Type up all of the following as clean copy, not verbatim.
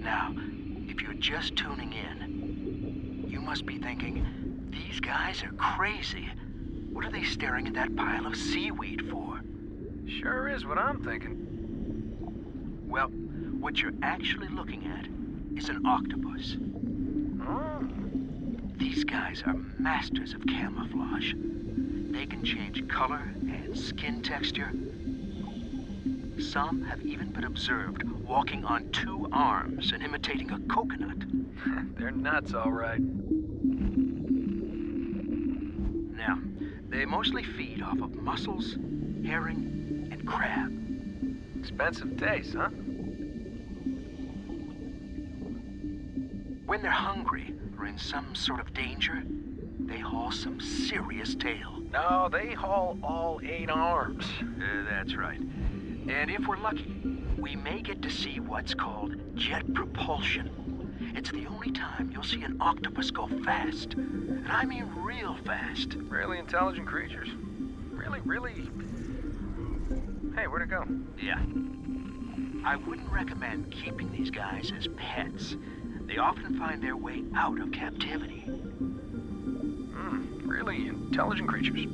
Now, if you're just tuning in, you must be thinking, these guys are crazy. What are they staring at that pile of seaweed for? Sure is what I'm thinking. Well, what you're actually looking at is an octopus. Oh. These guys are masters of camouflage. They can change color and skin texture. Some have even been observed walking on two arms and imitating a coconut. They're nuts, all right. Now, they mostly feed off of mussels, herring, and crab. Expensive taste, huh? When they're hungry or in some sort of danger, they haul some serious tail. No, they haul all 8 arms. That's right. And if we're lucky, we may get to see what's called jet propulsion. It's the only time you'll see an octopus go fast. And I mean real fast. Really intelligent creatures. Really... Hey, where'd it go? Yeah. I wouldn't recommend keeping these guys as pets. They often find their way out of captivity. Really intelligent creatures.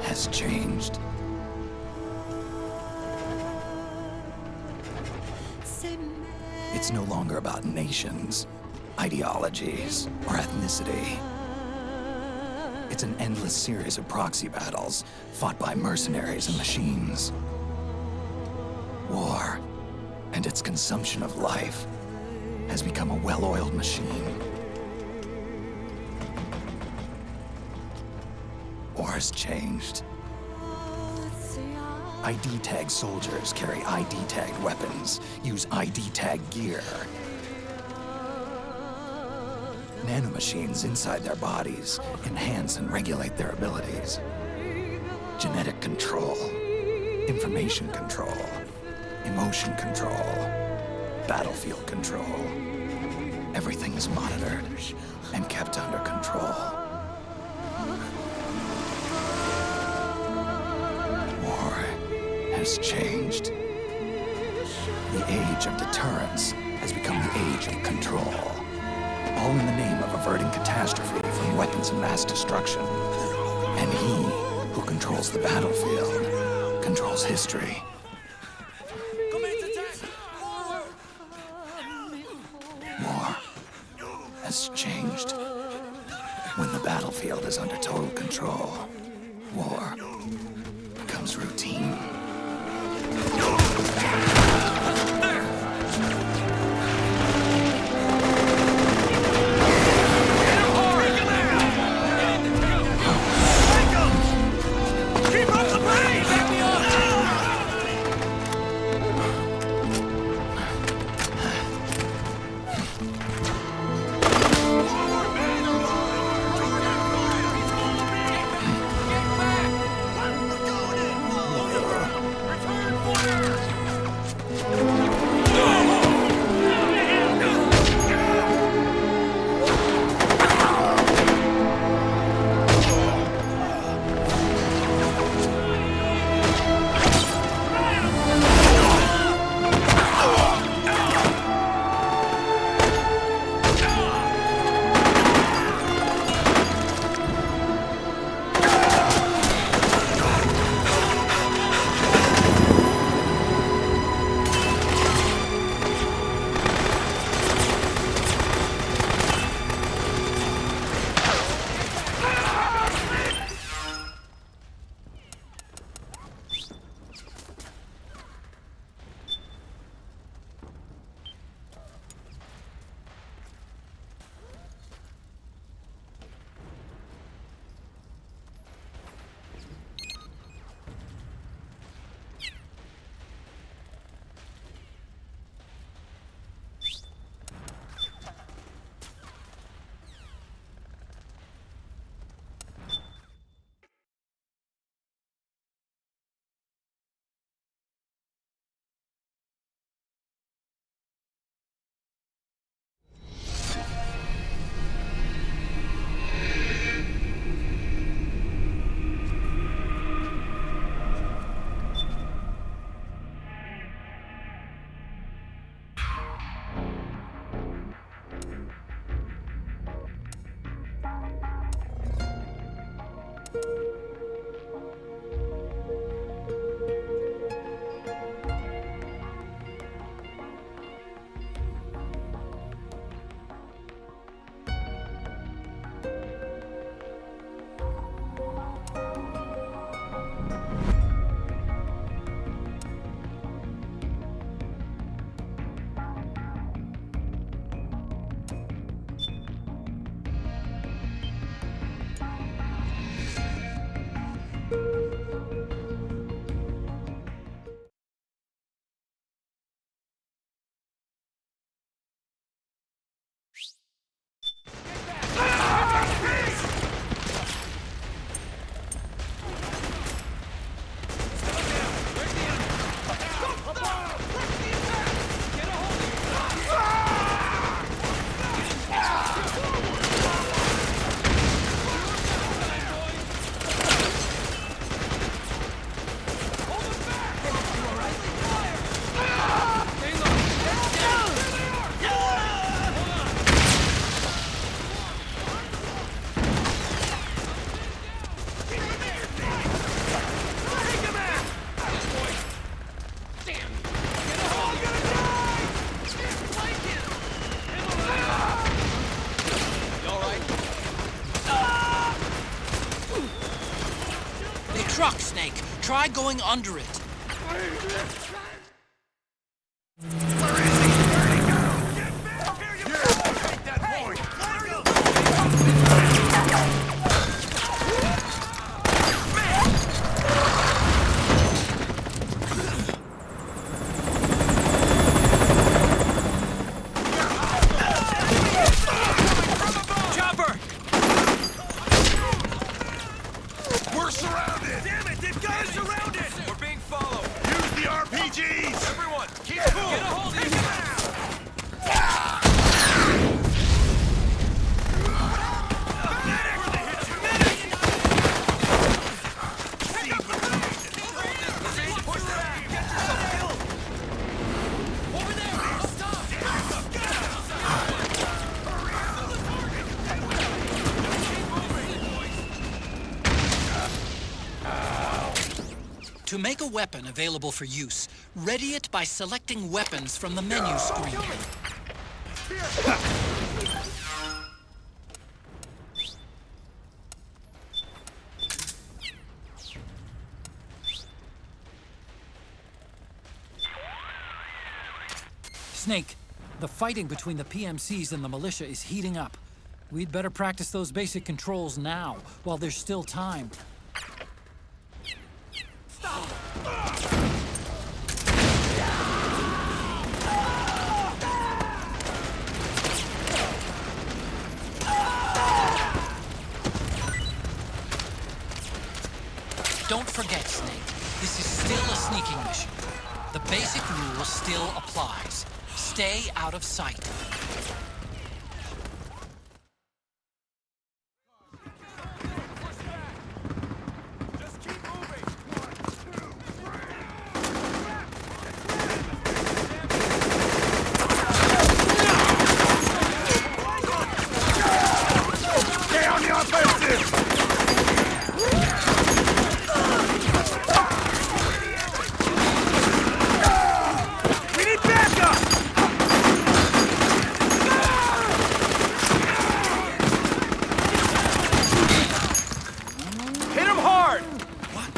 Has changed. It's no longer about nations, ideologies, or ethnicity. It's an endless series of proxy battles fought by mercenaries and machines. War and its consumption of life has become a well-oiled machine. War has changed. ID tag soldiers carry ID tagged weapons, use ID tag gear. nanomachines inside their bodies enhance and regulate their abilities. Genetic control, information control, emotion control, battlefield control. Everything is monitored and kept under control. War has changed. The age of deterrence has become the age of control. All in the name of averting catastrophe from weapons of mass destruction. And he who controls the battlefield controls history. War has changed. When the battlefield is under total control, war becomes routine. Truck, Snake. Try going under it. From above! We're surrounded! Damn it, they've got us surrounded! We're being followed. Use the RPGs! Everyone, keep cool! Get a hold of these guys! To make a weapon available for use, ready it by selecting weapons from the menu screen. Snake, the fighting between the PMCs and the militia is heating up. We'd better practice those basic controls now, while there's still time. Don't forget, Snake, this is still a sneaking mission. The basic rule still applies. Stay out of sight. Stay on the offensive! We need backup! Hit him hard! What?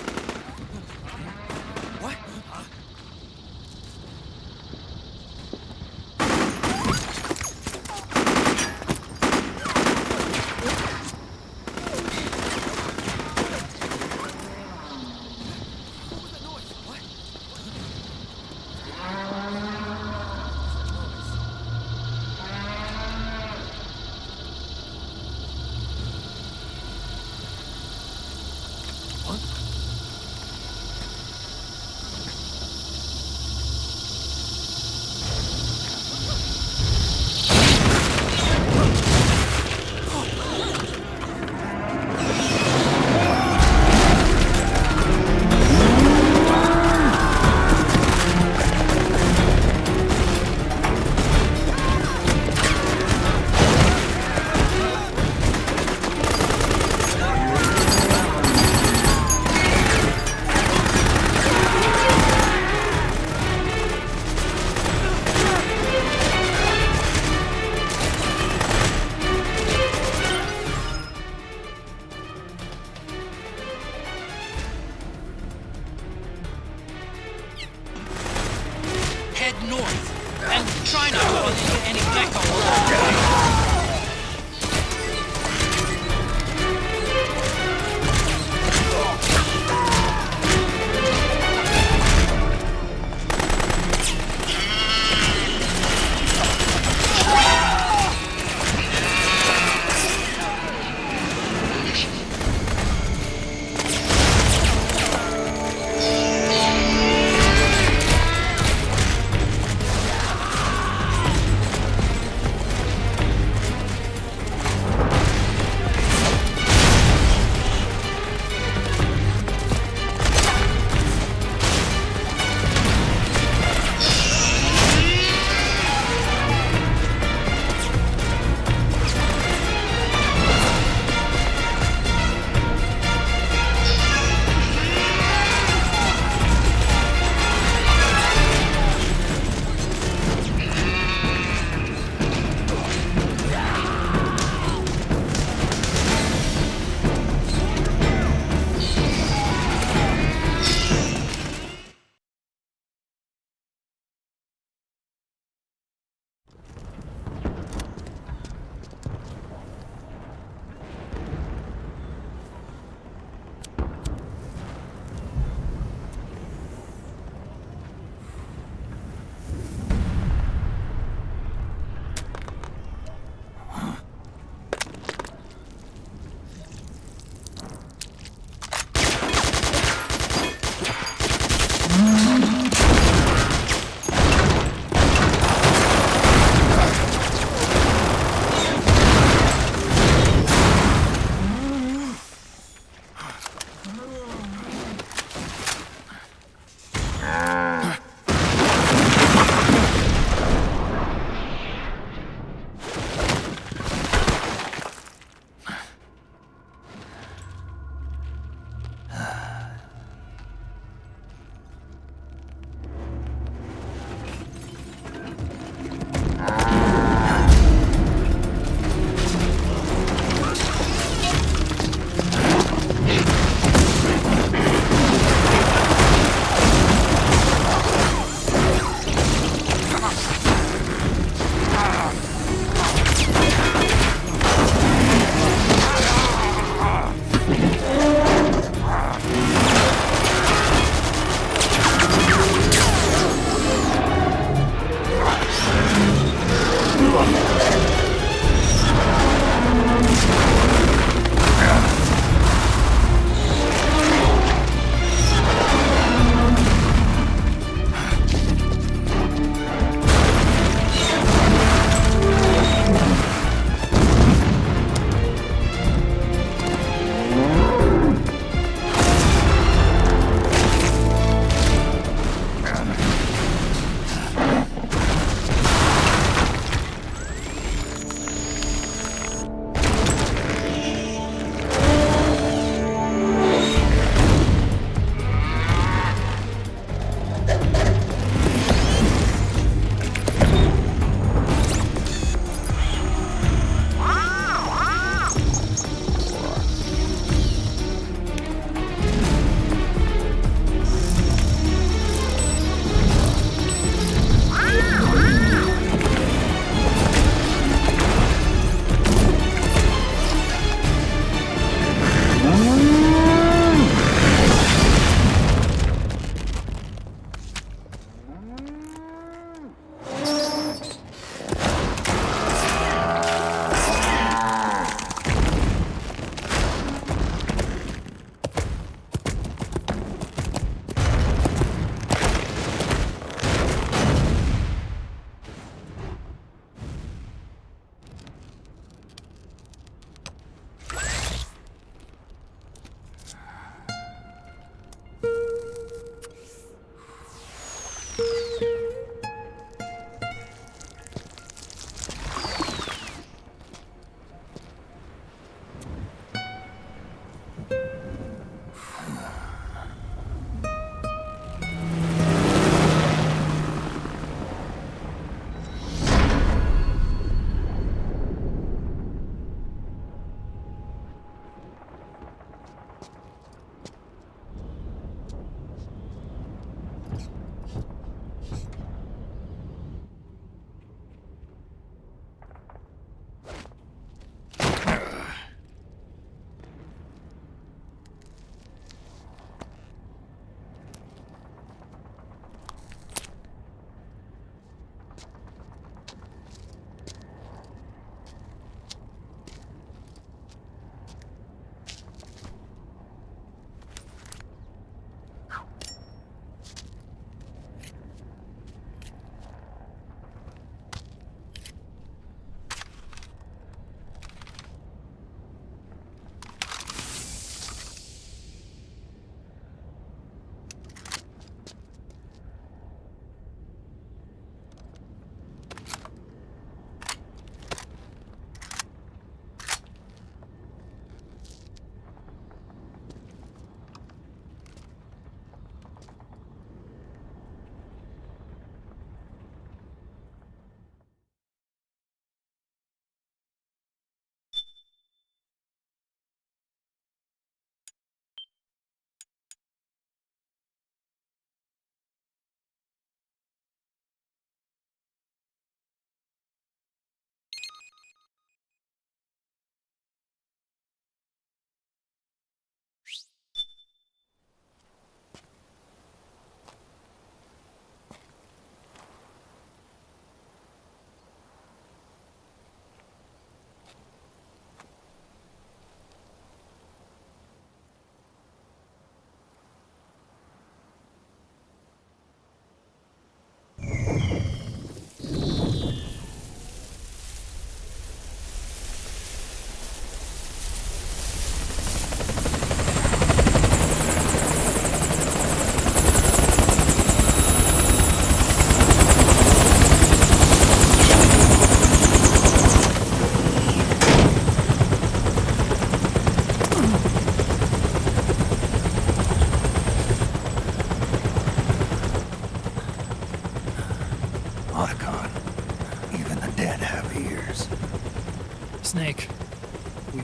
Head north, and try not to run into any Gecko along the way.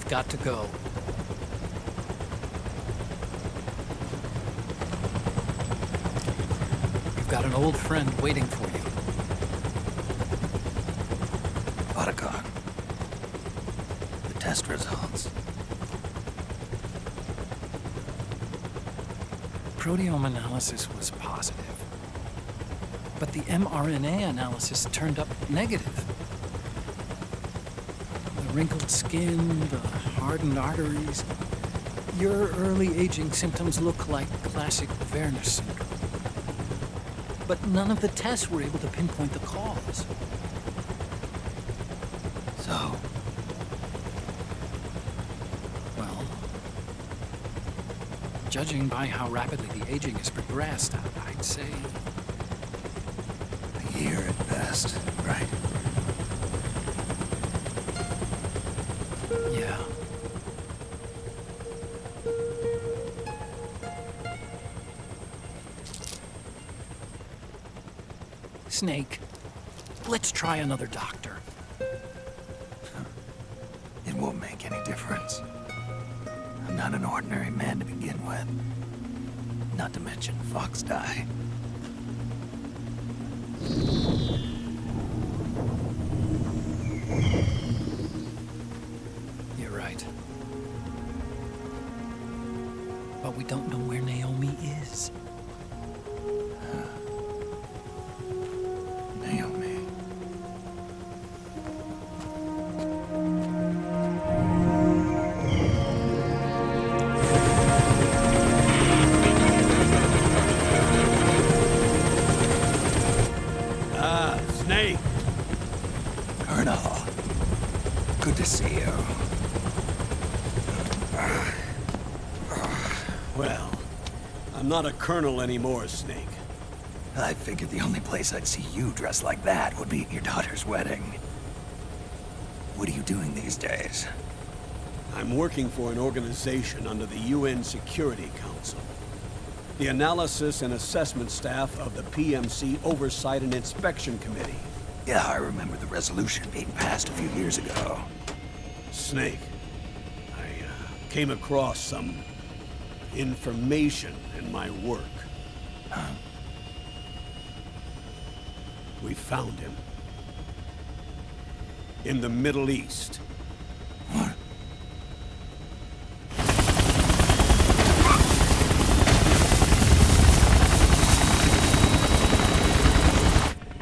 got to go. You've got an old friend waiting for you. Otacon. The test results. Proteome analysis was positive, but the mRNA analysis turned up negative. The wrinkled skin, the hardened arteries. Your early aging symptoms look like classic Werner syndrome. But none of the tests were able to pinpoint the cause. So, Well, judging by how rapidly the aging has progressed, I'd say a year at best, right? yeah. Snake, let's try another doctor. It won't make any difference. I'm not an ordinary man to begin with. Not to mention Fox die. You're right. But we don't know where Naomi is. Naomi. Snake. Colonel. Good to see you. Well, I'm not a colonel anymore, Snake. I figured the only place I'd see you dressed like that would be at your daughter's wedding. What are you doing these days? I'm working for an organization under the UN Security Council. The Analysis and Assessment Staff of the PMC Oversight and Inspection Committee. Yeah, I remember the resolution being passed a few years ago. Snake, I came across some information in my work. Huh? We found him. In the Middle East. What?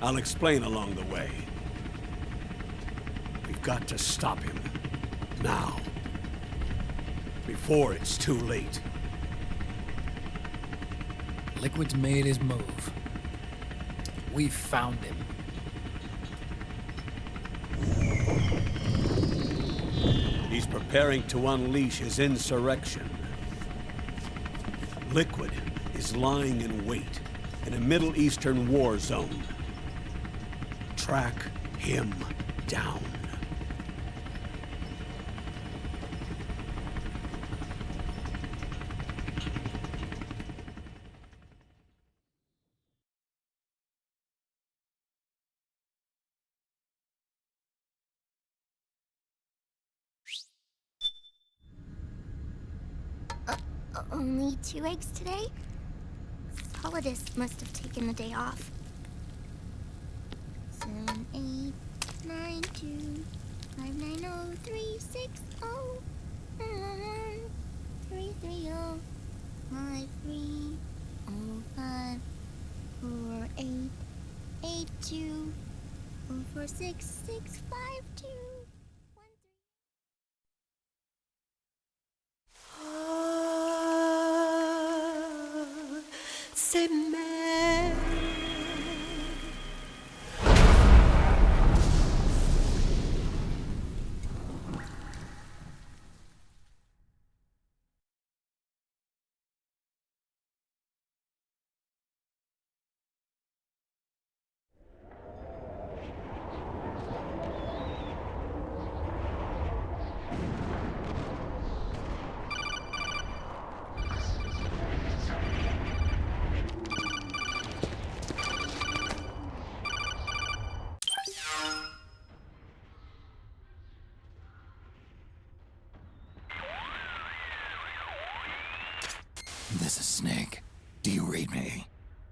I'll explain along the way. We've got to stop him. Now. Before it's too late. Liquid's made his move. We found him. He's preparing to unleash his insurrection. Liquid is lying in wait in a Middle Eastern war zone. Track him down. Only 2 eggs today? Solidus must have taken the day off. 7, 8, 9, 2, 5, 9, 0, 3, 6, 0, 1, 3, 3, 0, 5, 3, 0, 5, 4, 8, 8, 2, 4, 4, 6, 6, 5, 2. C'est mère. This is Snake. Do you read me?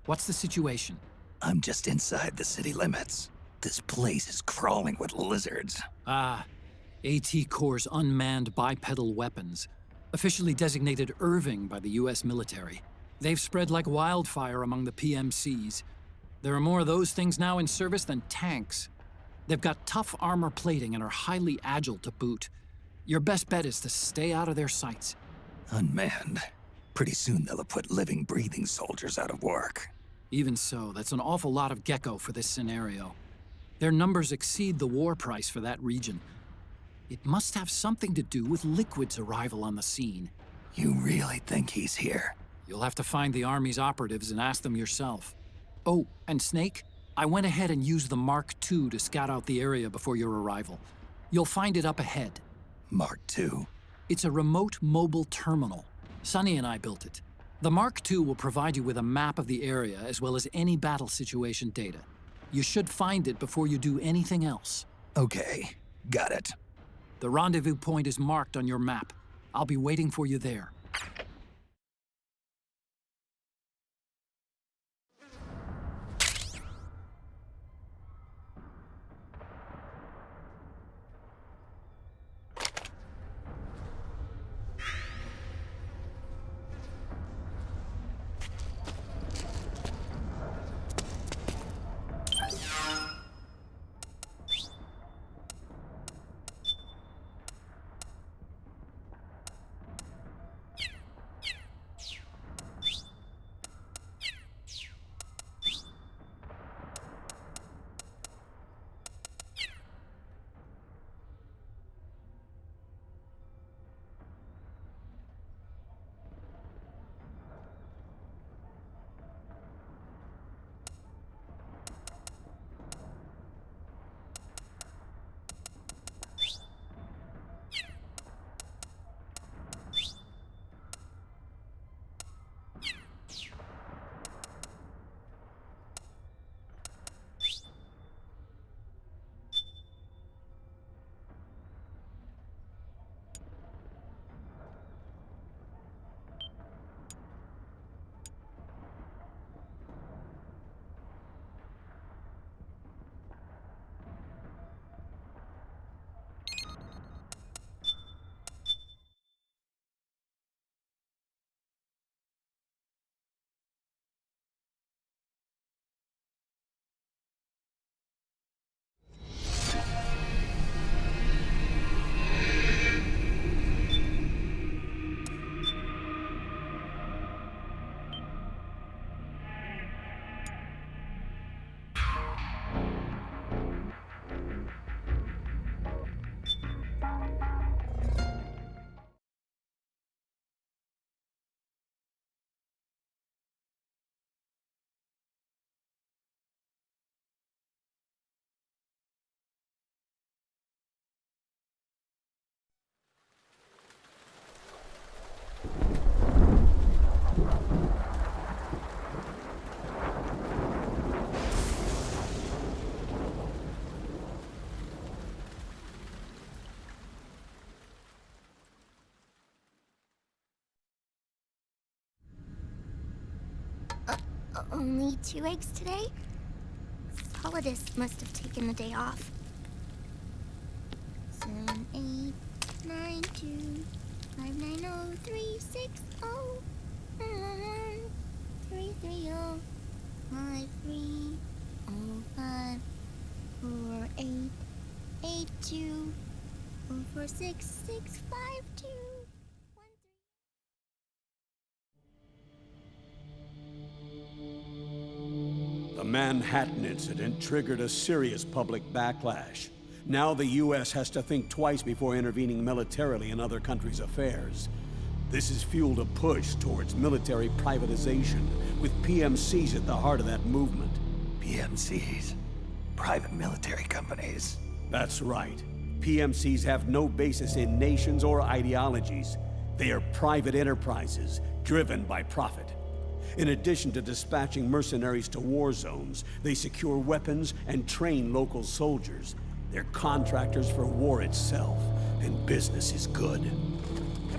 What's the situation? I'm just inside the city limits. This place is crawling with lizards. Ah, AT Corps' unmanned bipedal weapons, officially designated Irving by the US military. They've spread like wildfire among the PMCs. There are more of those things now in service than tanks. They've got tough armor plating and are highly agile to boot. Your best bet is to stay out of their sights. Unmanned. Pretty soon they'll have put living, breathing soldiers out of work. Even so, that's an awful lot of gecko for this scenario. Their numbers exceed the war price for that region. It must have something to do with Liquid's arrival on the scene. You really think he's here? You'll have to find the Army's operatives and ask them yourself. Oh, and Snake, I went ahead and used the Mark II to scout out the area before your arrival. You'll find it up ahead. Mark II? It's a remote mobile terminal. Sonny and I built it. The Mark II will provide you with a map of the area as well as any battle situation data. You should find it before you do anything else. Okay, got it. The rendezvous point is marked on your map. I'll be waiting for you there. Only 2 eggs today? Solidus must have taken the day off. 7, 8, 9, 2, 5, 9, 0, 3, 6, 0, 3, 3, 0, 5, 3, 0, 5, 4, 8, 8, 2, 4, 4, 6, 6, 5, 2. The Manhattan incident triggered a serious public backlash. Now the U.S. has to think twice before intervening militarily in other countries' affairs. This has fueled a push towards military privatization, with PMCs at the heart of that movement. PMCs? Private military companies? That's right. PMCs have no basis in nations or ideologies. They are private enterprises, driven by profit. In addition to dispatching mercenaries to war zones, they secure weapons and train local soldiers. They're contractors for war itself, and business is good.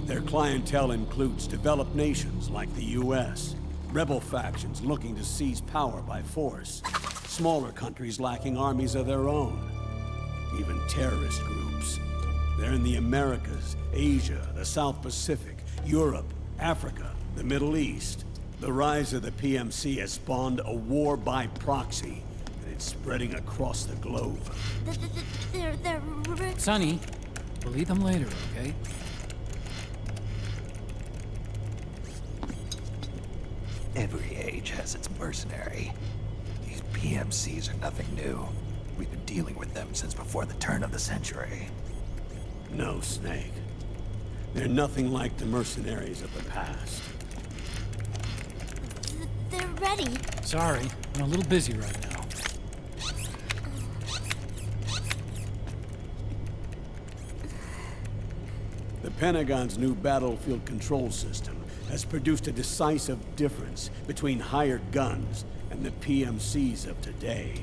Their clientele includes developed nations like the US, rebel factions looking to seize power by force, smaller countries lacking armies of their own, even terrorist groups. They're in the Americas, Asia, the South Pacific, Europe, Africa, the Middle East. The rise of the PMC has spawned a war by proxy, and it's spreading across the globe. They're Sonny, we'll eat them later, okay? Every age has its mercenary. These PMCs are nothing new. We've been dealing with them since before the turn of the century. No, Snake. They're nothing like the mercenaries of the past. they're ready. Sorry, I'm a little busy right now. The Pentagon's new battlefield control system has produced a decisive difference between hired guns and the PMCs of today.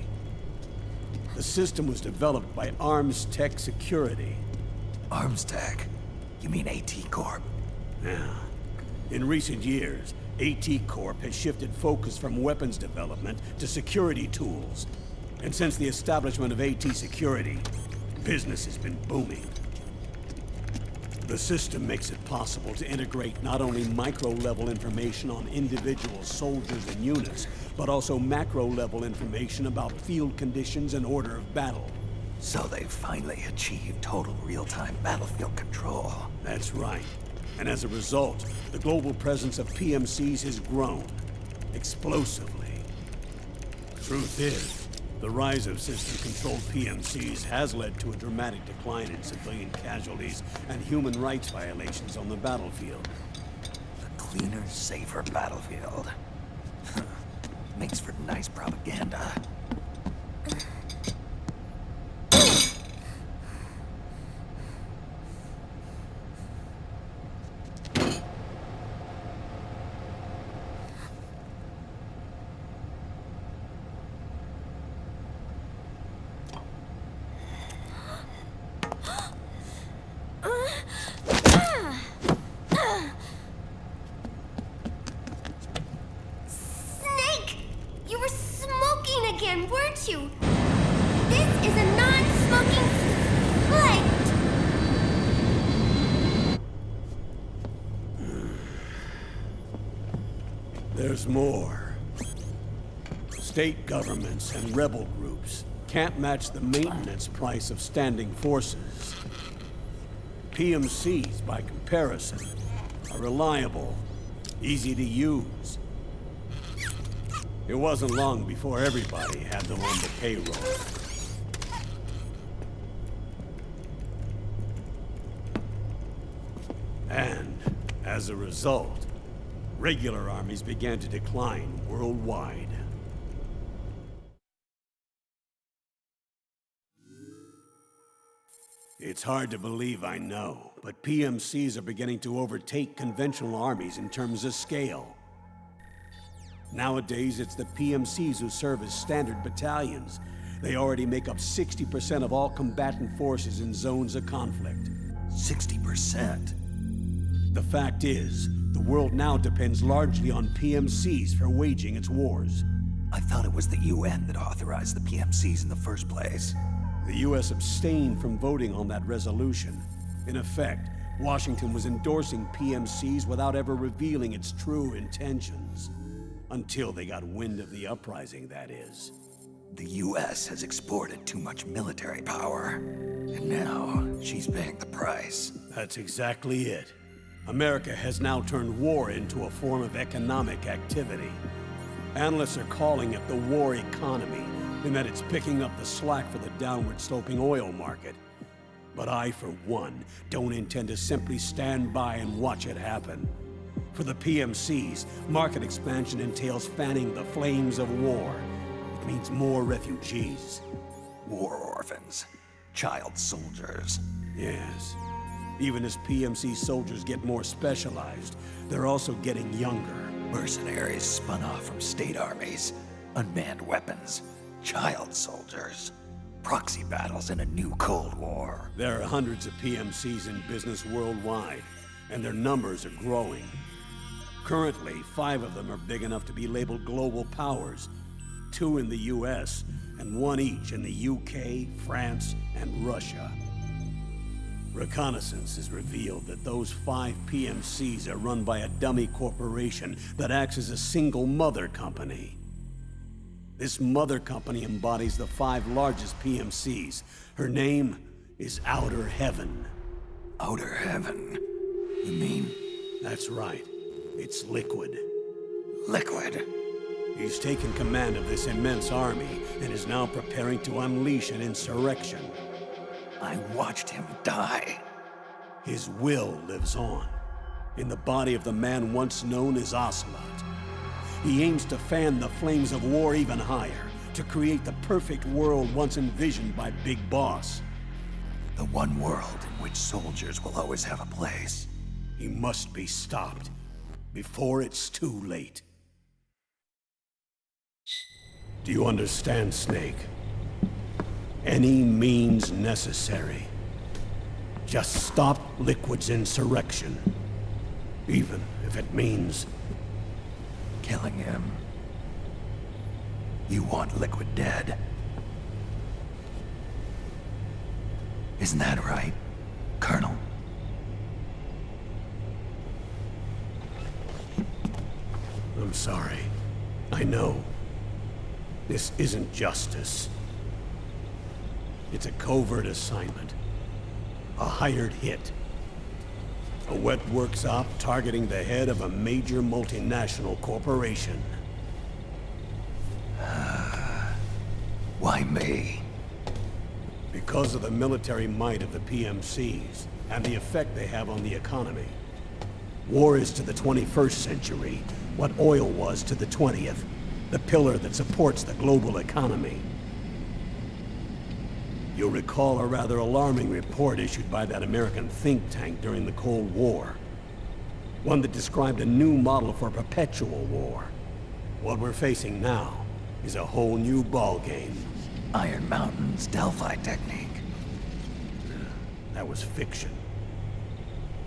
The system was developed by Arms Tech Security. Arms Tech? You mean AT Corp? Yeah. In recent years, AT Corp has shifted focus from weapons development to security tools. And since the establishment of AT Security, business has been booming. The system makes it possible to integrate not only micro-level information on individual soldiers and units, but also macro-level information about field conditions and order of battle. So they've finally achieved total real-time battlefield control. That's right. And as a result, the global presence of PMCs has grown explosively. Truth is, the rise of system-controlled PMCs has led to a dramatic decline in civilian casualties and human rights violations on the battlefield. A cleaner, safer battlefield. Makes for nice propaganda. Snake! You were smoking again, weren't you? This is a non-smoking flight! There's more. State governments and rebel groups can't match the maintenance price of standing forces. PMCs, by comparison, are reliable, easy to use. It wasn't long before everybody had them on the payroll. And, as a result, regular armies began to decline worldwide. It's hard to believe, I know, but PMCs are beginning to overtake conventional armies in terms of scale. Nowadays, it's the PMCs who serve as standard battalions. They already make up 60% of all combatant forces in zones of conflict. 60%? The fact is, the world now depends largely on PMCs for waging its wars. I thought it was the UN that authorized the PMCs in the first place. The US abstained from voting on that resolution. In effect, Washington was endorsing PMCs without ever revealing its true intentions. Until they got wind of the uprising, that is. The US has exported too much military power. And now, she's paying the price. That's exactly it. America has now turned war into a form of economic activity. Analysts are calling it the war economy, in that it's picking up the slack for the downward-sloping oil market. But I, for one, don't intend to simply stand by and watch it happen. For the PMCs, market expansion entails fanning the flames of war. It means more refugees. War orphans. Child soldiers. Yes. Even as PMC soldiers get more specialized, they're also getting younger. Mercenaries spun off from state armies. Unmanned weapons. Child soldiers. Proxy battles in a new Cold War. There are hundreds of PMCs in business worldwide, and their numbers are growing. Currently, 5 of them are big enough to be labeled global powers, 2 in the US, and 1 each in the UK, France, and Russia. Reconnaissance has revealed that those 5 PMCs are run by a dummy corporation that acts as a single mother company. This mother company embodies the 5 largest PMCs. Her name is Outer Heaven. Outer Heaven? You mean? That's right. It's Liquid. Liquid? He's taken command of this immense army and is now preparing to unleash an insurrection. I watched him die. His will lives on, in the body of the man once known as Ocelot. He aims to fan the flames of war even higher, to create the perfect world once envisioned by Big Boss. The one world in which soldiers will always have a place. He must be stopped, before it's too late. Do you understand, Snake? Any means necessary. Just stop Liquid's insurrection. Even if it means killing him. You want Liquid dead? Isn't that right, Colonel? I'm sorry. I know. This isn't justice. It's a covert assignment. A hired hit. A wet works op targeting the head of a major multinational corporation. Why me? Because of the military might of the PMCs and the effect they have on the economy. War is to the 21st century what oil was to the 20th, the pillar that supports the global economy. You'll recall a rather alarming report issued by that American think tank during the Cold War. One that described a new model for perpetual war. What we're facing now is a whole new ballgame. Iron Mountain's Delphi technique. That was fiction.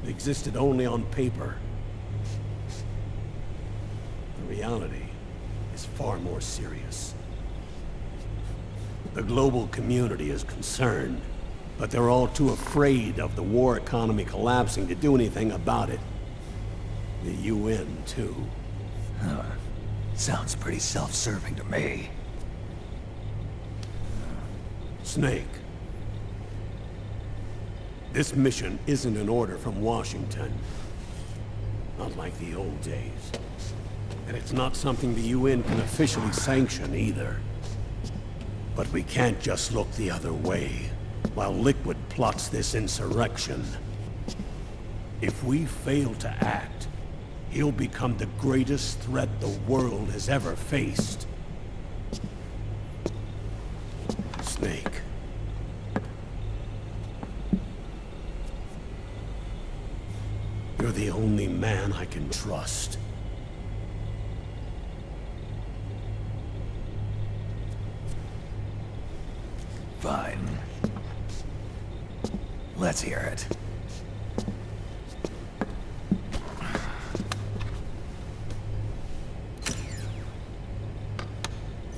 It existed only on paper. The reality is far more serious. The global community is concerned, but they're all too afraid of the war economy collapsing to do anything about it. The UN, too. Sounds pretty self-serving to me. Snake. This mission isn't an order from Washington. Not like the old days. And it's not something the UN can officially sanction either. But we can't just look the other way, while Liquid plots this insurrection. If we fail to act, he'll become the greatest threat the world has ever faced. Snake. You're the only man I can trust. Fine. Let's hear it.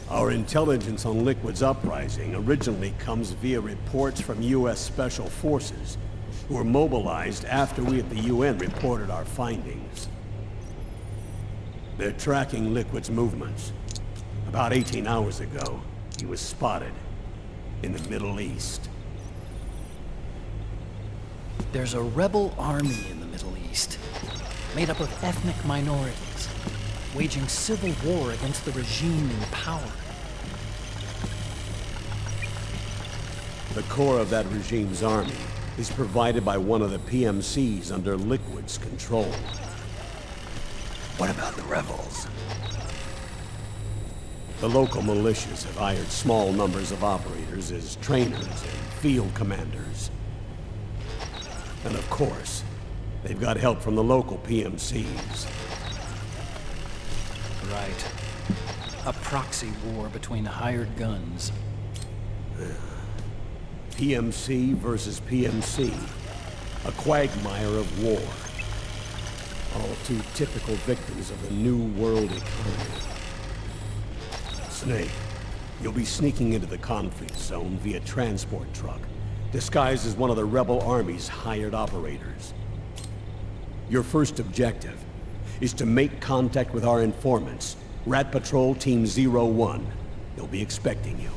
Our intelligence on Liquid's uprising originally comes via reports from U.S. Special Forces, who were mobilized after we at the UN reported our findings. They're tracking Liquid's movements. About 18 hours ago, he was spotted in the Middle East. There's a rebel army in the Middle East, made up of ethnic minorities, waging civil war against the regime in power. The core of that regime's army is provided by one of the PMCs under Liquid's control. What about the rebels? The local militias have hired small numbers of operators as trainers and field commanders. And of course, they've got help from the local PMCs. Right. A proxy war between hired guns. PMC versus PMC. A quagmire of war. All too typical victims of the new world economy. Snake, you'll be sneaking into the conflict zone via transport truck, disguised as one of the rebel army's hired operators. Your first objective is to make contact with our informants, Rat Patrol Team 01. They'll be expecting you.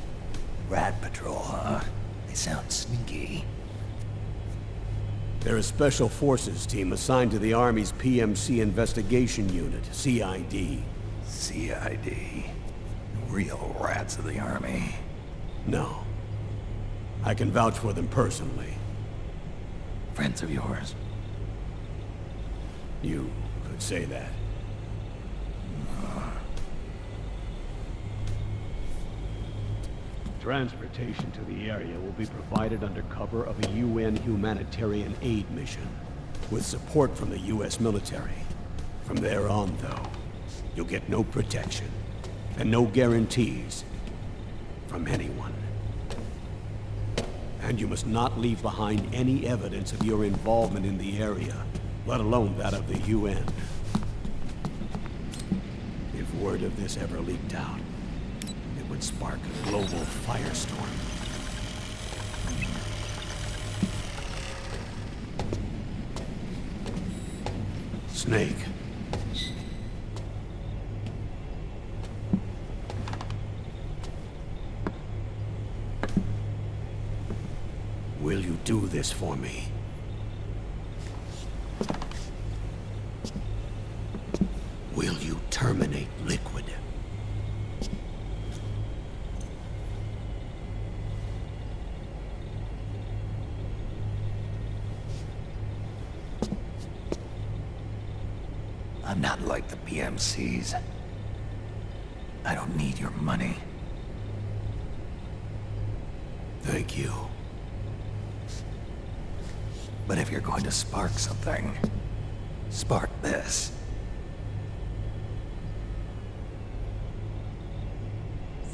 Rat Patrol, huh? They sound sneaky. They're a special forces team assigned to the Army's PMC Investigation Unit, CID. CID. Real rats of the Army. No. I can vouch for them personally. Friends of yours? You could say that. Transportation to the area will be provided under cover of a UN humanitarian aid mission, with support from the US military. From there on, though, you'll get no protection, and no guarantees from anyone. And you must not leave behind any evidence of your involvement in the area, let alone that of the UN. If word of this ever leaked out, it would spark a global firestorm. Snake. Will you do this for me? Will you terminate Liquid? I'm not like the PMCs. I don't need your money. Thank you. But if you're going to spark something, spark this.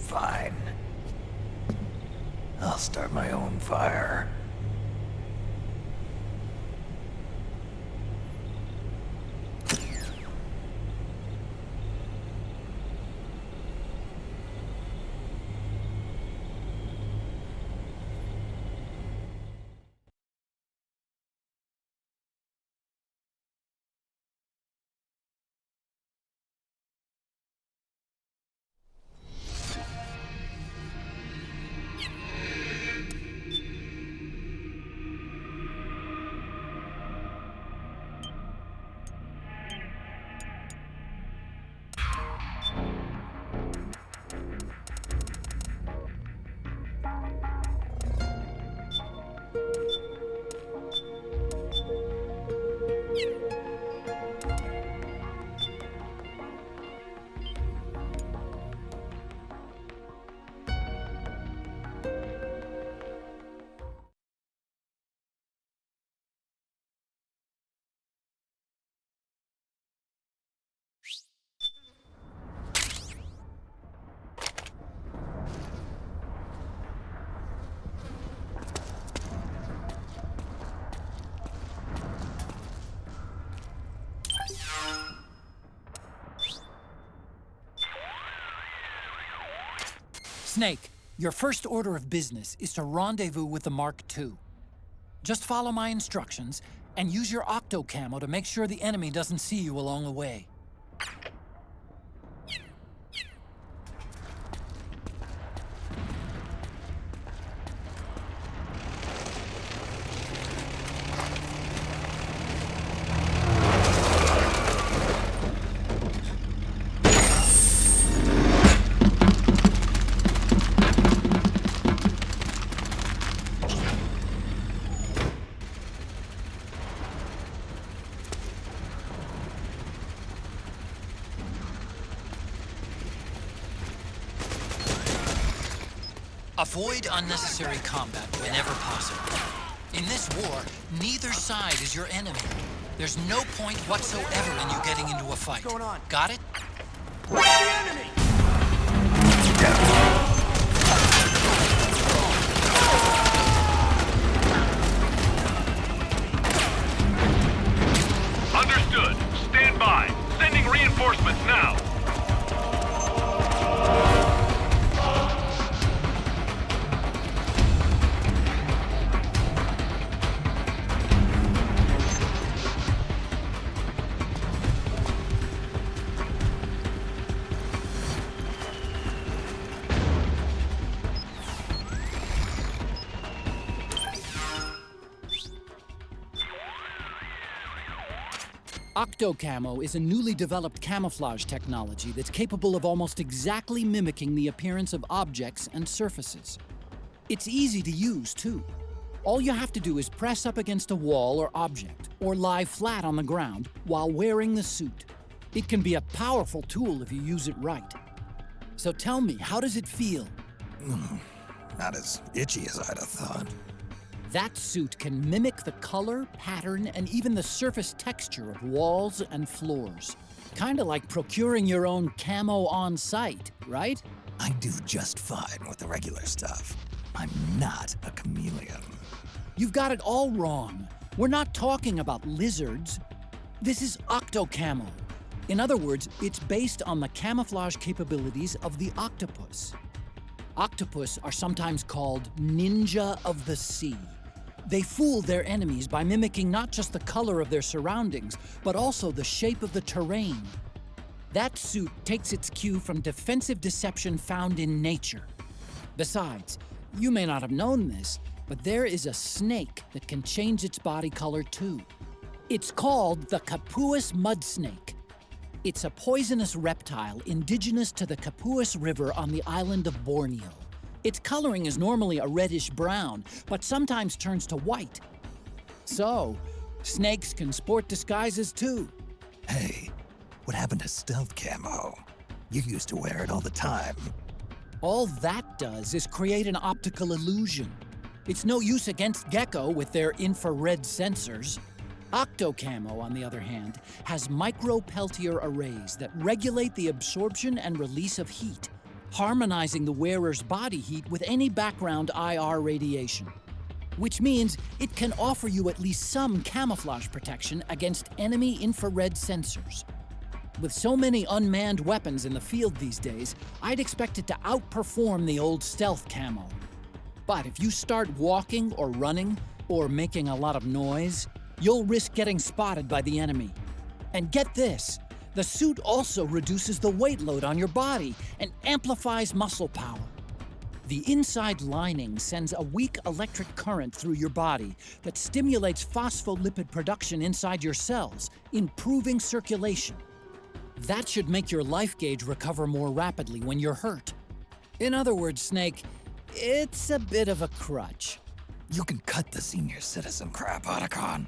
Fine. I'll start my own fire. Snake, your first order of business is to rendezvous with the Mark II. Just follow my instructions and use your octo camo to make sure the enemy doesn't see you along the way. Avoid unnecessary combat whenever possible. In this war, neither side is your enemy. There's no point whatsoever in you getting into a fight. What's going on? Got it? Where's the enemy? Understood. Stand stand by. Sending reinforcements now. Octocamo is a newly developed camouflage technology that's capable of almost exactly mimicking the appearance of objects and surfaces. It's easy to use, too. All you have to do is press up against a wall or object, or lie flat on the ground while wearing the suit. It can be a powerful tool if you use it right. So tell me, how does it feel? Not as itchy as I'd have thought. That suit can mimic the color, pattern, and even the surface texture of walls and floors. Kinda like procuring your own camo on site, right? I do just fine with the regular stuff. I'm not a chameleon. You've got it all wrong. We're not talking about lizards. This is octocamo. In other words, it's based on the camouflage capabilities of the octopus. Octopus are sometimes called ninja of the sea. They fool their enemies by mimicking not just the color of their surroundings, but also the shape of the terrain. That suit takes its cue from defensive deception found in nature. Besides, you may not have known this, but there is a snake that can change its body color too. It's called the Kapuas mud snake. It's a poisonous reptile indigenous to the Kapuas River on the island of Borneo. Its coloring is normally a reddish-brown, but sometimes turns to white. So, snakes can sport disguises too. Hey, what happened to stealth camo? You used to wear it all the time. All that does is create an optical illusion. It's no use against Gecko with their infrared sensors. Octocamo, on the other hand, has micro-Peltier arrays that regulate the absorption and release of heat, harmonizing the wearer's body heat with any background IR radiation. Which means it can offer you at least some camouflage protection against enemy infrared sensors. With so many unmanned weapons in the field these days, I'd expect it to outperform the old stealth camo. But if you start walking or running, or making a lot of noise, you'll risk getting spotted by the enemy. And get this, the suit also reduces the weight load on your body and amplifies muscle power. The inside lining sends a weak electric current through your body that stimulates phospholipid production inside your cells, improving circulation. That should make your life gauge recover more rapidly when you're hurt. In other words, Snake, it's a bit of a crutch. You can cut the senior citizen crap, Otacon.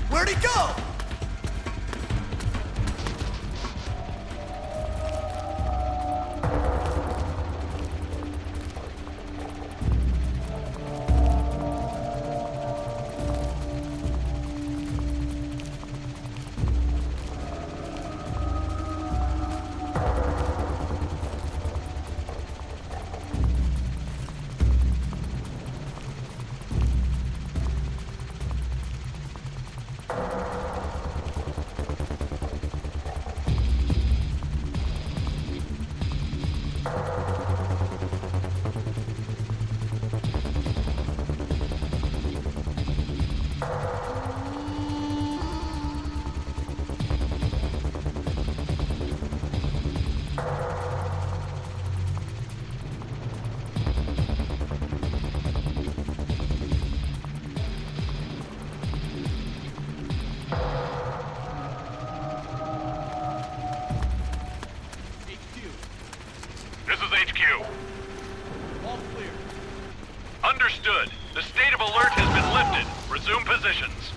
Where'd he go? Assume positions.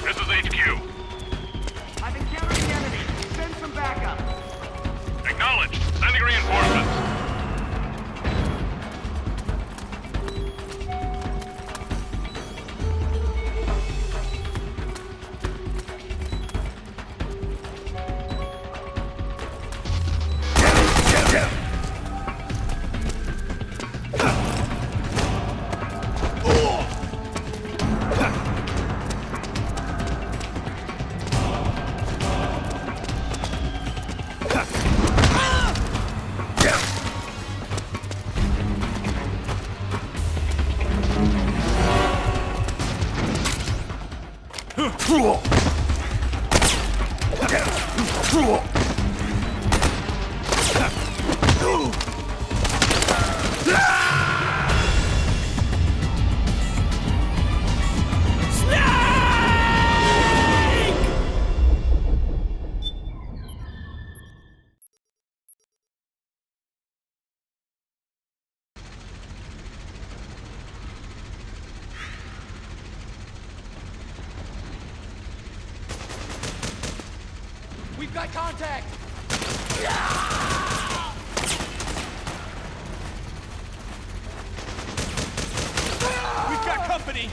This is HQ. I've encountered the enemy. Send some backup. Acknowledged. Sending reinforcements. We've got contact! We've got company!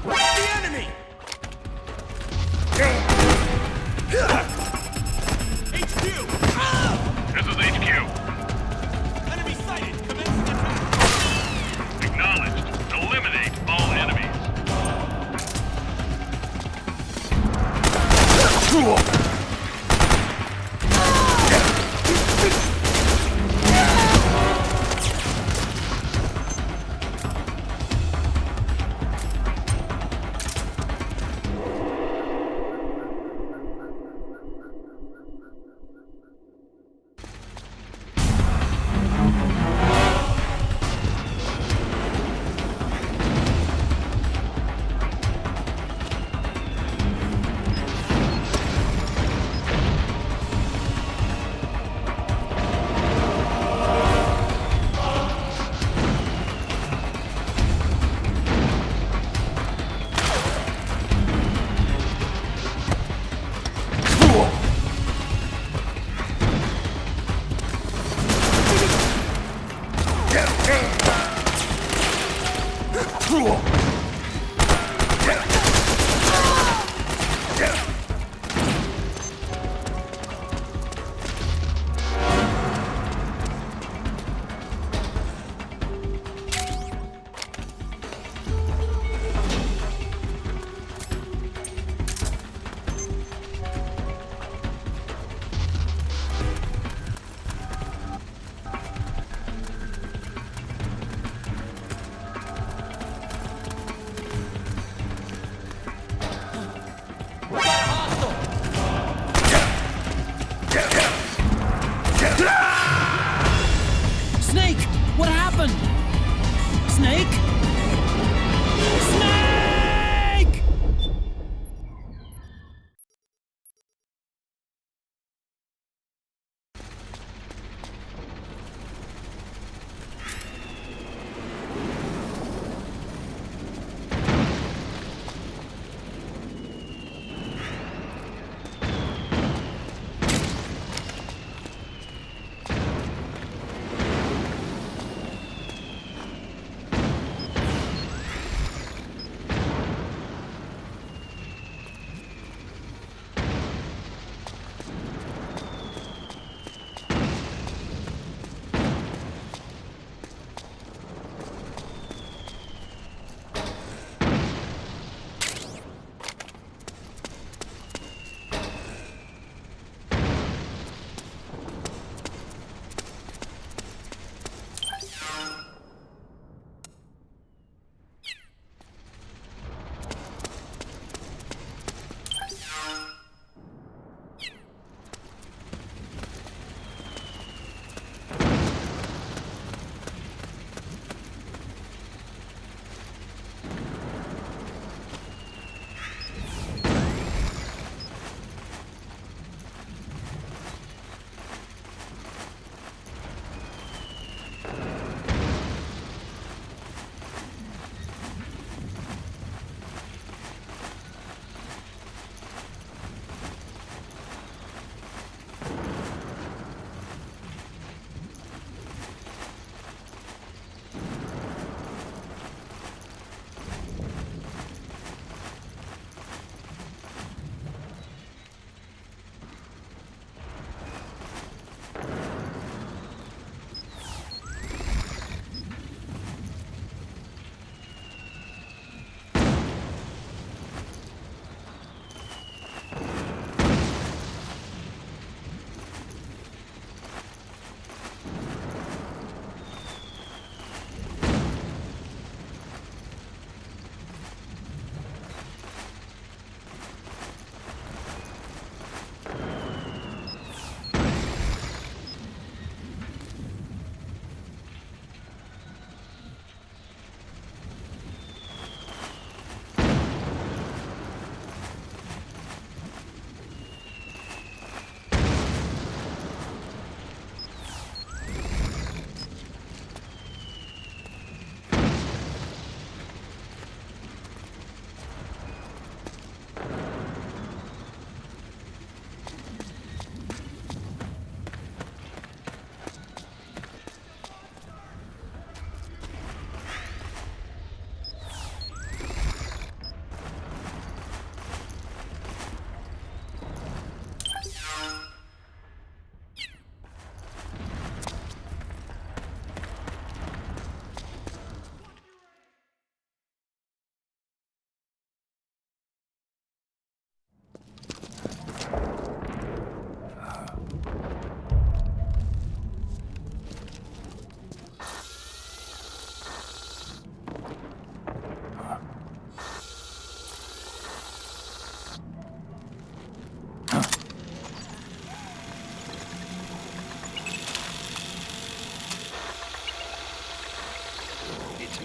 The enemy! HQ! This is HQ. Enemy sighted! Commence attack! Acknowledged. Eliminate all enemies. We got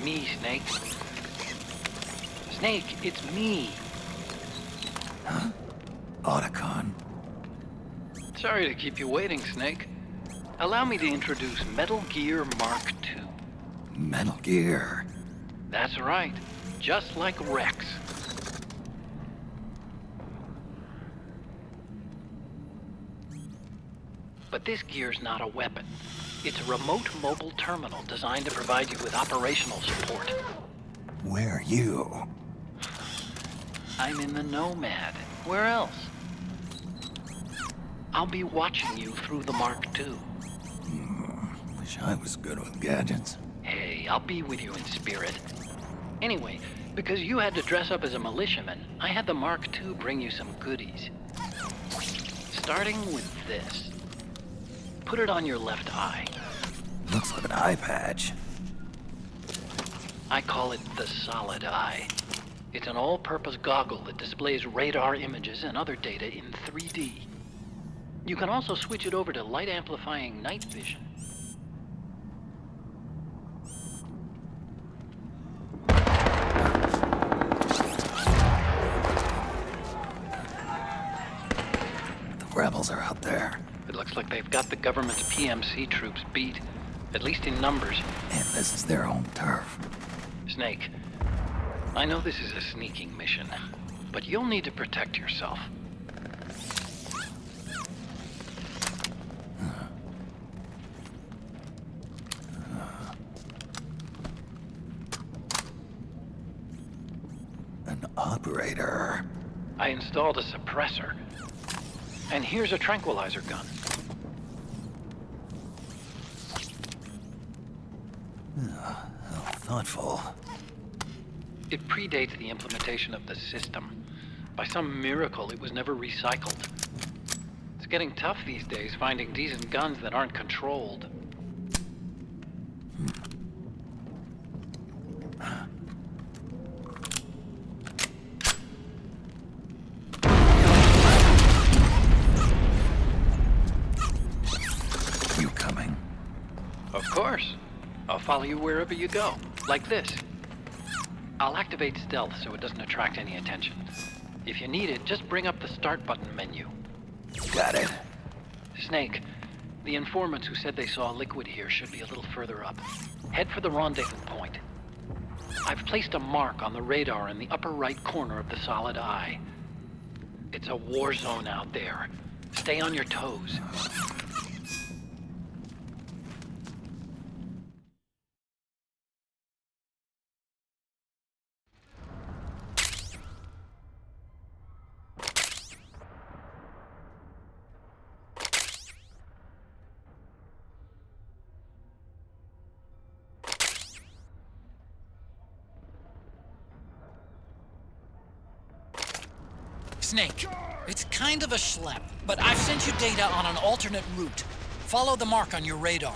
me, Snake. Snake, it's me. Otacon. Sorry to keep you waiting, Snake. Allow me to introduce Metal Gear Mark II. Metal Gear. That's right. Just like Rex. But this gear's not a weapon. It's a remote mobile terminal designed to provide you with operational support. Where are you? I'm in the Nomad. Where else? I'll be watching you through the Mark II. Wish I was good with gadgets. Hey, I'll be with you in spirit. Anyway, because you had to dress up as a militiaman, I had the Mark II bring you some goodies. Starting with this. Put it on your left eye. Looks like an eye patch. I call it the Solid Eye. It's an all-purpose goggle that displays radar images and other data in 3D. You can also switch it over to light-amplifying night vision. The rebels are out there. It looks like they've got the government's PMC troops beat, at least in numbers. And this is their own turf. Snake, I know this is a sneaking mission, but you'll need to protect yourself. An operator. I installed a suppressor. And here's a tranquilizer gun. How thoughtful. It predates the implementation of the system. By some miracle, it was never recycled. It's getting tough these days finding decent guns that aren't controlled. You coming? Of course. I'll follow you wherever you go, like this. I'll activate stealth so it doesn't attract any attention. If you need it, just bring up the start button menu. Got it. Snake, the informants who said they saw liquid here should be a little further up. Head for the rendezvous point. I've placed a mark on the radar in the upper right corner of the Solid Eye. It's a war zone out there. Stay on your toes. Snake, it's kind of a schlep, but I've sent you data on an alternate route. Follow the mark on your radar.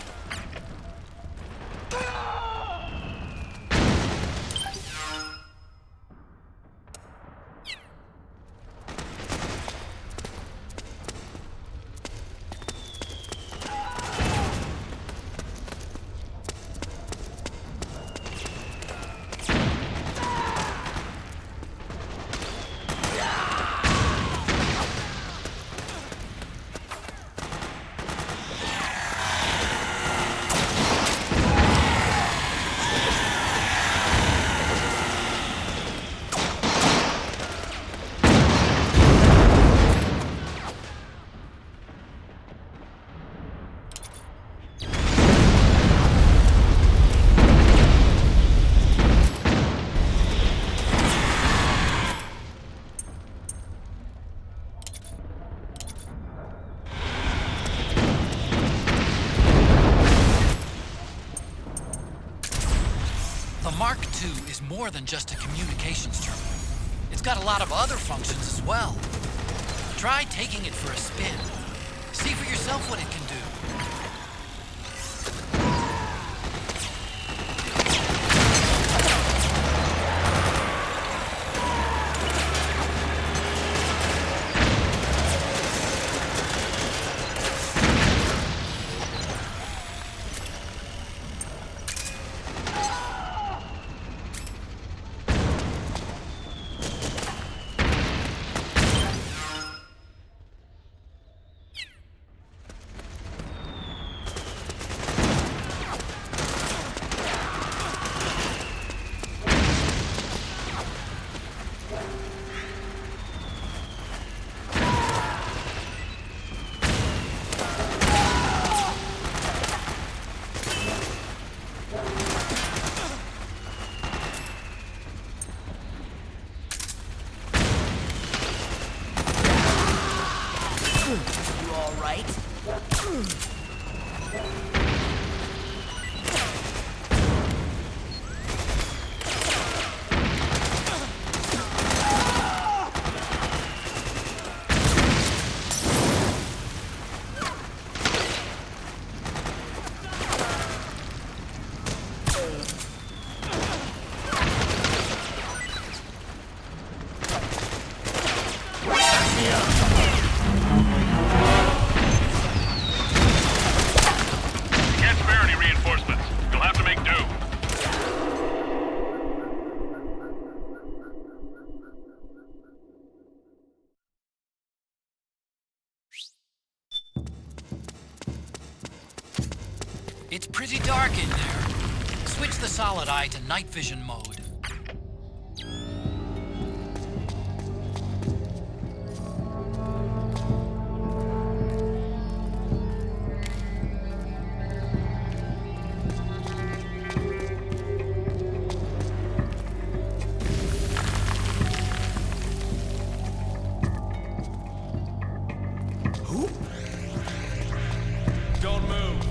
The Mark II is more than just a communications terminal. It's got a lot of other functions as well. Try taking it for a spin. See for yourself what it can do. You all right? Can't spare any reinforcements. You'll have to make do. It's pretty dark in there. Switch the solid eye to night vision mode. Don't move.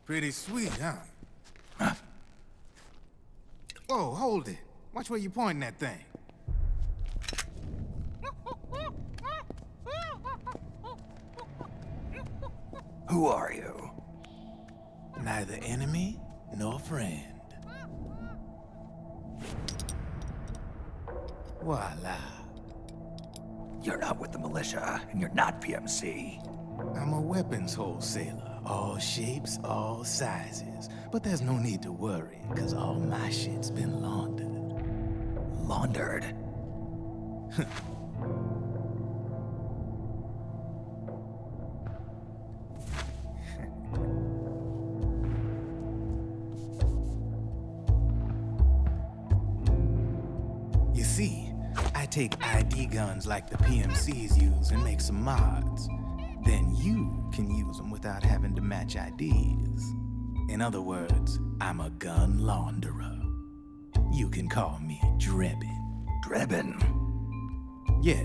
Pretty sweet, huh? Whoa, hold it. Watch where you pointing that thing. Who are you? Neither enemy nor friend. Voila. You're not with the militia, and you're not PMC. I'm a weapons wholesaler. All shapes, all sizes. But there's no need to worry, because all my shit's been laundered. Laundered? You see, I take ID guns like the PMCs use and make some mods. Then you can use them without having to match IDs. In other words, I'm a gun launderer. You can call me Drebin. Drebin? Yeah,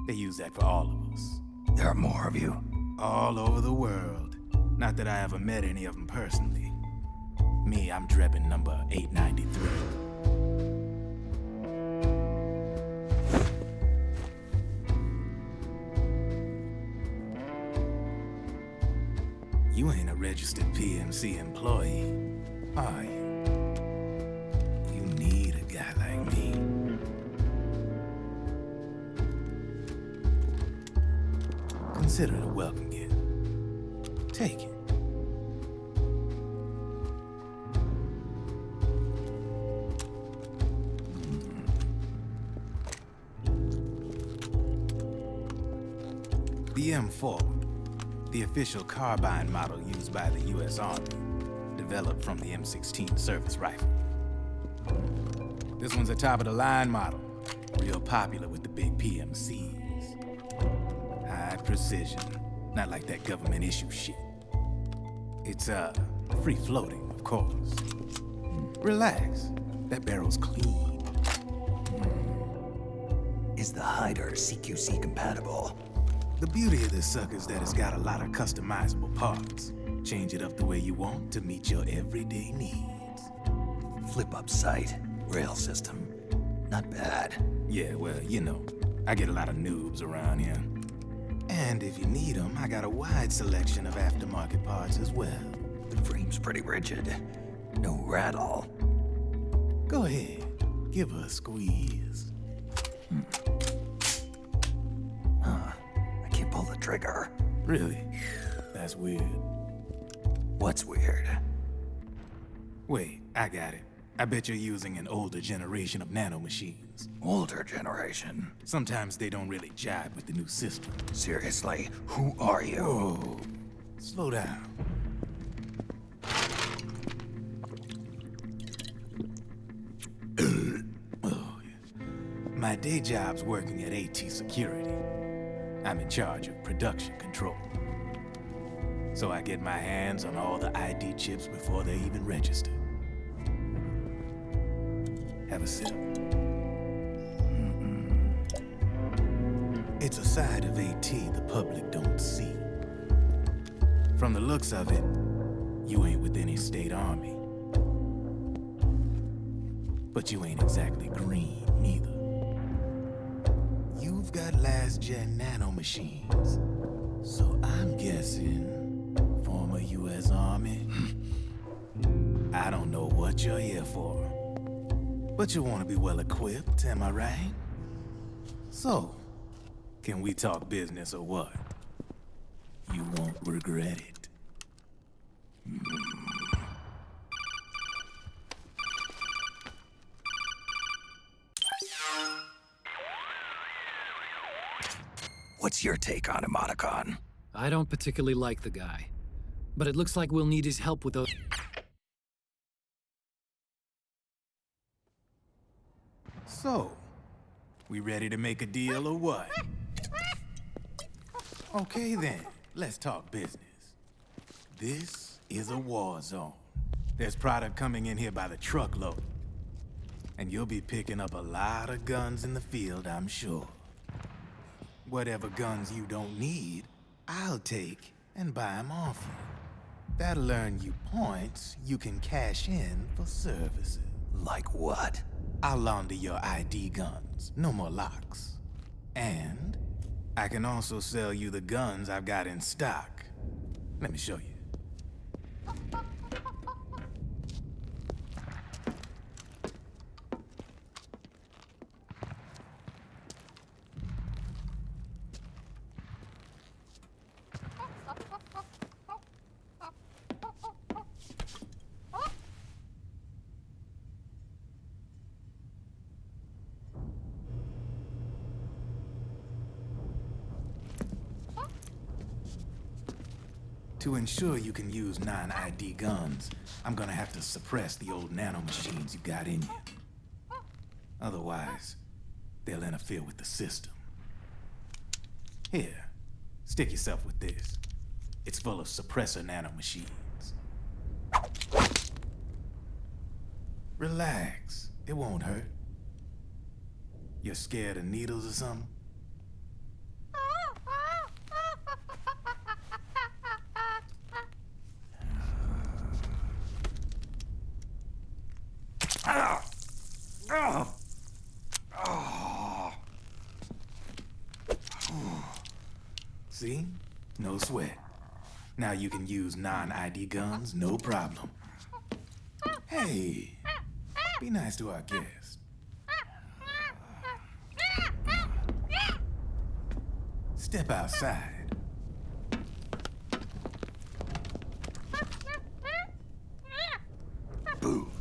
they use that for all of us. There are more of you? All over the world. Not that I ever met any of them personally. Me, I'm Drebin number 893. You ain't a registered PMC employee, are you? You need a guy like me. Consider it a welcome gift. Take it. The M4. The official carbine model used by the U.S. Army, developed from the M16 service rifle. This one's a top-of-the-line model, real popular with the big PMCs. High precision, not like that government-issue shit. It's, free-floating, of course. Relax, that barrel's clean. Is the hider CQC compatible? The beauty of this sucker is that it's got a lot of customizable parts. Change it up the way you want to meet your everyday needs. Flip-up sight, rail system. Not bad. Yeah, well, you know, I get a lot of noobs around here. And if you need them, I got a wide selection of aftermarket parts as well. The frame's pretty rigid. No rattle. Go ahead, give her a squeeze. Pull the trigger. Really? That's weird. What's weird? Wait, I got it. I bet you're using an older generation of nanomachines. Older generation? Sometimes they don't really jive with the new system. Seriously, who are you? Whoa. Slow down. Oh, yeah. My day job's working at AT Security. I'm in charge of production control. So I get my hands on all the ID chips before they even register. Have a sip. It's a side of AT the public don't see. From the looks of it, you ain't with any state army. But you ain't exactly green, neither. You've got last-gen nanomachines. So I'm guessing former U.S. Army? I don't know what you're here for. But you want to be well-equipped, am I right? So, can we talk business or what? You won't regret it. What's your take on Emoticon? I don't particularly like the guy, but it looks like we'll need his help with those. So, we ready to make a deal or what? Okay then, let's talk business. This is a war zone. There's product coming in here by the truckload. And you'll be picking up a lot of guns in the field, I'm sure. Whatever guns you don't need, I'll take and buy them off you. That'll earn you points you can cash in for services. Like what? I'll launder your ID guns, no more locks. And I can also sell you the guns I've got in stock. Let me show you. To ensure you can use non-ID guns, I'm gonna have to suppress the old nanomachines you got in you. Otherwise, they'll interfere with the system. Here, stick yourself with this. It's full of suppressor nanomachines. Relax, it won't hurt. You're scared of needles or something? See? No sweat. Now you can use non-ID guns, no problem. Hey, be nice to our guest. Step outside. Boo.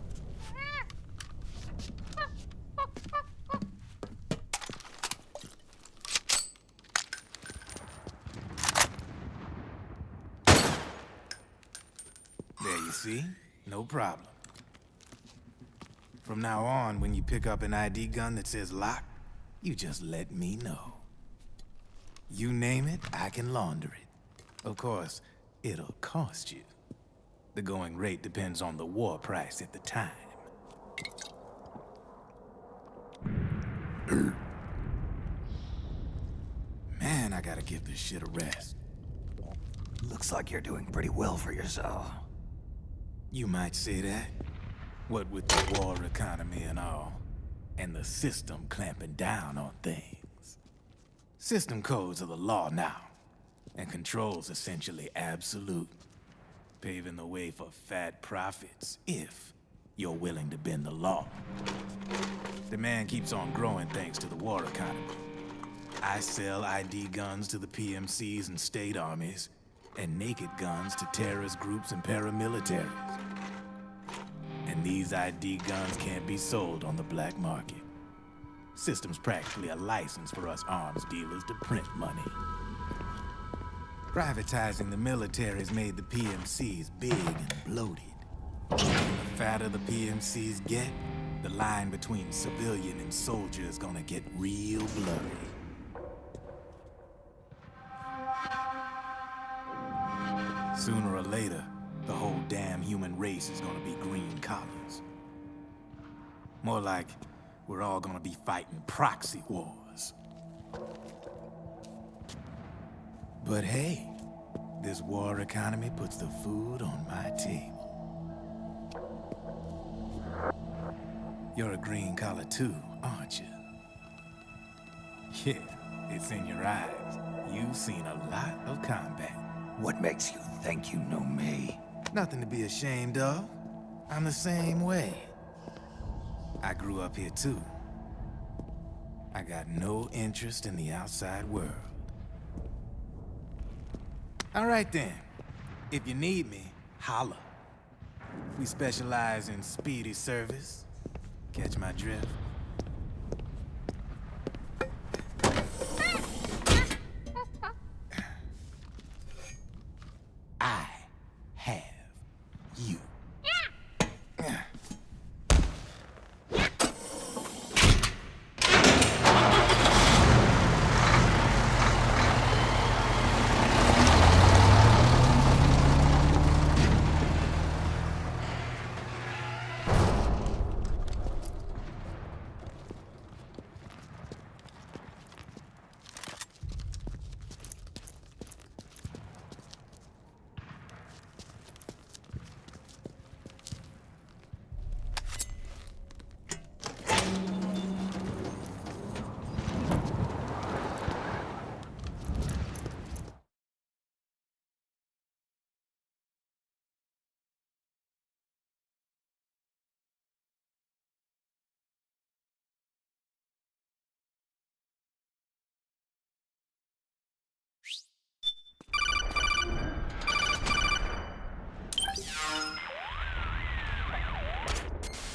There you see? No problem. From now on, when you pick up an ID gun that says lock, you just let me know. You name it, I can launder it. Of course, it'll cost you. The going rate depends on the war price at the time. Man, I gotta give this shit a rest. Looks like you're doing pretty well for yourself. You might say that. What with the war economy and all, and the system clamping down on things. System codes are the law now, and control's essentially absolute, paving the way for fat profits if you're willing to bend the law. Demand keeps on growing thanks to the war economy. I sell ID guns to the PMCs and state armies, and naked guns to terrorist groups and paramilitaries. And these ID guns can't be sold on the black market. System's practically a license for us arms dealers to print money. Privatizing the military's made the PMCs big and bloated. The fatter the PMCs get, the line between civilian and soldier is gonna get real blurry. Sooner or later, the whole damn human race is gonna be green collars. More like we're all gonna be fighting proxy wars. But hey, this war economy puts the food on my table. You're a green collar too, aren't you? Yeah, it's in your eyes. You've seen a lot of combat. What makes you think you know me? Nothing to be ashamed of. I'm the same way. I grew up here too. I got no interest in the outside world. All right then. If you need me, holla. We specialize in speedy service. Catch my drift? I have you.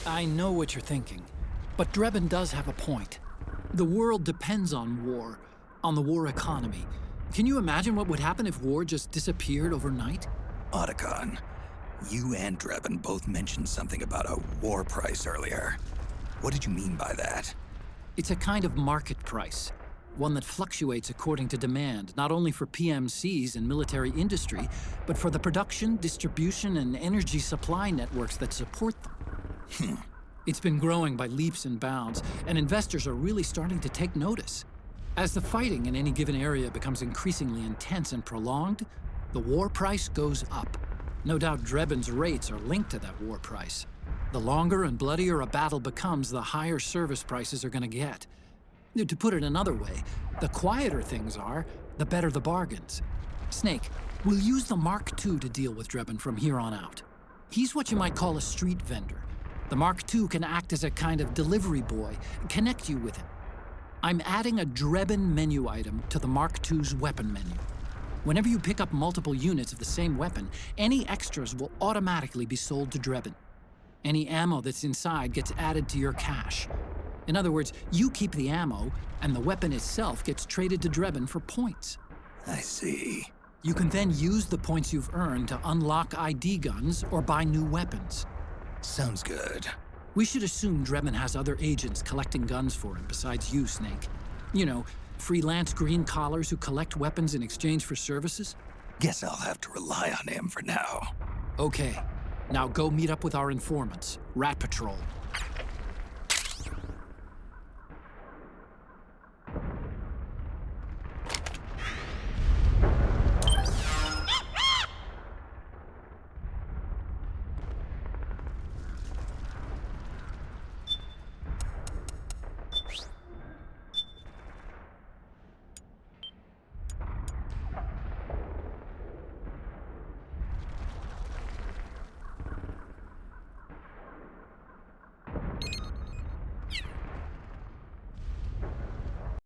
I know what you're thinking, but Drebin does have a point. The world depends on war, on the war economy. Can you imagine what would happen if war just disappeared overnight? Otacon, you and Drebin both mentioned something about a war price earlier. What did you mean by that? It's a kind of market price, one that fluctuates according to demand, not only for PMCs and military industry, but for the production, distribution, and energy supply networks that support them. It's been growing by leaps and bounds, and investors are really starting to take notice. As the fighting in any given area becomes increasingly intense and prolonged, the war price goes up. No doubt Drebin's rates are linked to that war price. The longer and bloodier a battle becomes, the higher service prices are going to get. To put it another way, the quieter things are, the better the bargains. Snake, we'll use the Mark II to deal with Drebin from here on out. He's what you might call a street vendor. The Mark II can act as a kind of delivery boy, connect you with him. I'm adding a Drebin menu item to the Mark II's weapon menu. Whenever you pick up multiple units of the same weapon, any extras will automatically be sold to Drebin. Any ammo that's inside gets added to your cache. In other words, you keep the ammo, and the weapon itself gets traded to Drebin for points. I see. You can then use the points you've earned to unlock ID guns or buy new weapons. Sounds good. We should assume Drebin has other agents collecting guns for him besides you, Snake. You know, freelance green collars who collect weapons in exchange for services? Guess I'll have to rely on him for now. Okay. Now go meet up with our informants, Rat Patrol.